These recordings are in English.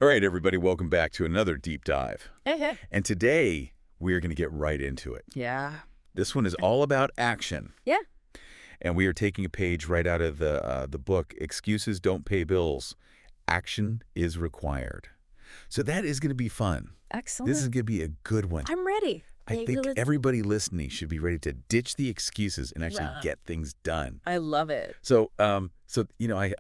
All right, everybody, welcome back to another deep dive. Hey. And today, we're going to get right into it. Yeah. This one is all about action. Yeah. And we are taking a page right out of the book, Excuses Don't Pay Bills. Action is Required. So that is going to be fun. Excellent. This is going to be a good one. I'm ready. I think everybody listening should be ready to ditch the excuses and actually get things done. I love it. So, I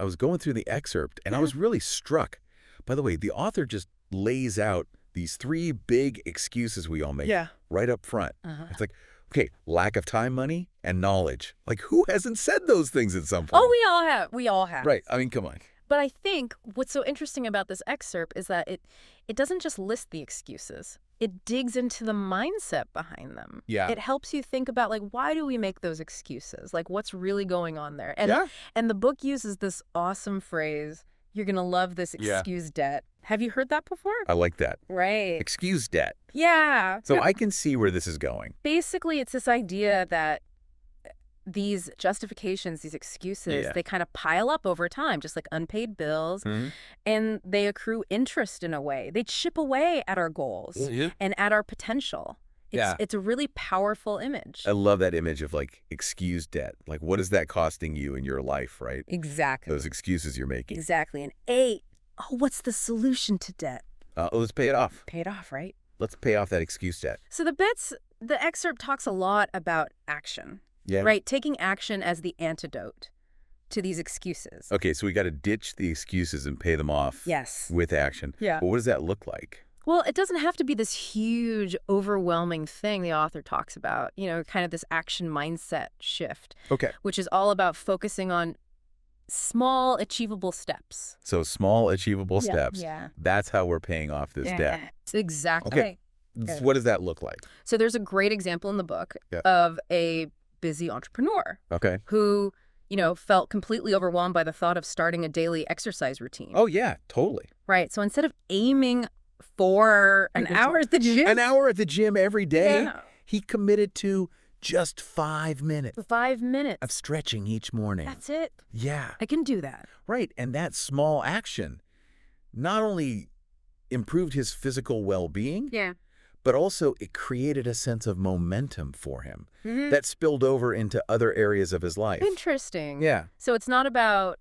was going through the excerpt, and I was really struck. By the way, the author just lays out these three big excuses we all make right up front. It's like, okay, lack of time, money, and knowledge. Like, who hasn't said those things at some point? Oh, we all have. We all have. Right. I mean, come on. But I think what's so interesting about this excerpt is that it doesn't just list the excuses. It digs into the mindset behind them. Yeah. It helps you think about, like, why do we make those excuses? Like, what's really going on there? And the book uses this awesome phrase, you're going to love this, excuse debt. Have you heard that before? I like that. Right. Excuse debt. Yeah. So I can see where this is going. Basically, it's this idea that these justifications, these excuses, they kind of pile up over time, just like unpaid bills, and they accrue interest in a way. They chip away at our goals and at our potential. It's a really powerful image. I love that image of, like, excuse debt. Like, what is that costing you in your life, right? Exactly. Those excuses you're making. Exactly. And what's the solution to debt? Let's pay it off. Pay it off, right? Let's pay off that excuse debt. So the excerpt talks a lot about action. Yeah. Right? Taking action as the antidote to these excuses. Okay, so we got to ditch the excuses and pay them off. Yes. With action. Yeah. But what does that look like? Well, it doesn't have to be this huge, overwhelming thing the author talks about, kind of this action mindset shift. Okay. Which is all about focusing on small, achievable steps. So small, achievable steps. Yeah. That's how we're paying off this debt. Exactly. Okay. What does that look like? So there's a great example in the book of a busy entrepreneur who, felt completely overwhelmed by the thought of starting a daily exercise routine. Oh, yeah, totally. Right. So instead of aiming for an hour at the gym. An hour at the gym every day, he committed to just 5 minutes. 5 minutes. Of stretching each morning. That's it. Yeah. I can do that. Right. And that small action not only improved his physical well-being, but also it created a sense of momentum for him that spilled over into other areas of his life. Interesting. Yeah. So it's not about,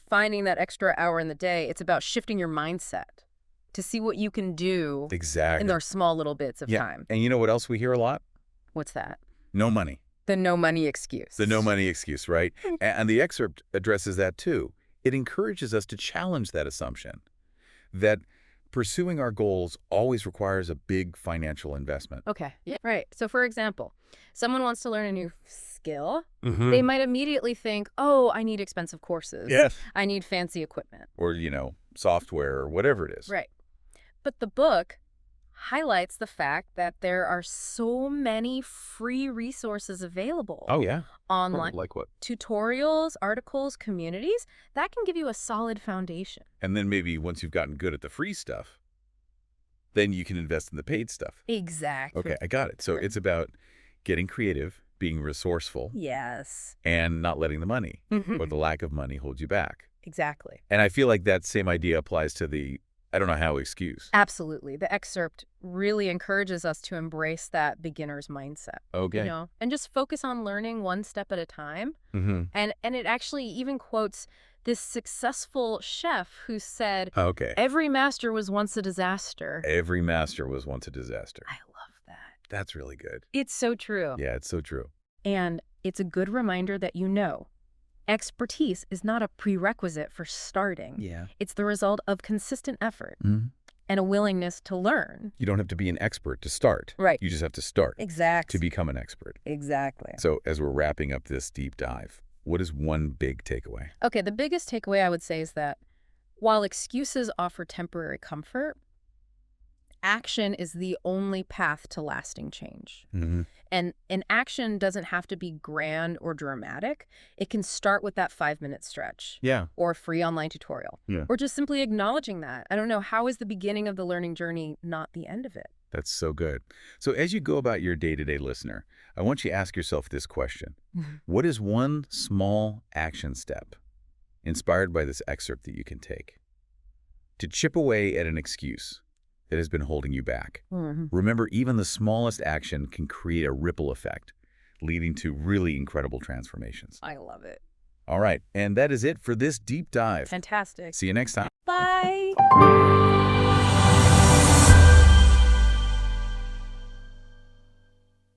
finding that extra hour in the day. It's about shifting your mindset to see what you can do in those small little bits of time. And you know what else we hear a lot? What's that? No money. The no money excuse. The no money excuse, right? And the excerpt addresses that too. It encourages us to challenge that assumption that pursuing our goals always requires a big financial investment. Okay. Yeah. Right. So for example, someone wants to learn a new skill. They might immediately think, oh, I need expensive courses. Yes. I need fancy equipment. Or, software or whatever it is. Right. But the book highlights the fact that there are so many free resources available. Oh, yeah. Online. Like what? Tutorials, articles, communities. That can give you a solid foundation. And then maybe once you've gotten good at the free stuff, then you can invest in the paid stuff. Exactly. Okay, I got it. So it's about getting creative, being resourceful. Yes. And not letting the money or the lack of money hold you back. Exactly. And I feel like that same idea applies to the I don't know how excuse. Absolutely. The excerpt really encourages us to embrace that beginner's mindset. Okay. And just focus on learning one step at a time. And it actually even quotes this successful chef who said, every master was once a disaster. Every master was once a disaster. I love that. That's really good. It's so true. Yeah, it's so true. And it's a good reminder that expertise is not a prerequisite for starting. Yeah. It's the result of consistent effort and a willingness to learn. You don't have to be an expert to start. Right. You just have to start. Exactly. To become an expert. Exactly. So as we're wrapping up this deep dive, what is one big takeaway? Okay, the biggest takeaway I would say is that while excuses offer temporary comfort, action is the only path to lasting change. And action doesn't have to be grand or dramatic. It can start with that 5-minute stretch. Yeah. Or a free online tutorial. Yeah. Or just simply acknowledging that. I don't know, how is the beginning of the learning journey not the end of it? That's so good. So as you go about your day-to-day listener, I want you to ask yourself this question. What is one small action step inspired by this excerpt that you can take to chip away at an excuse that has been holding you back. Remember, even the smallest action can create a ripple effect, leading to really incredible transformations. I love it. All right, and that is it for this deep dive. Fantastic. See you next time. Bye.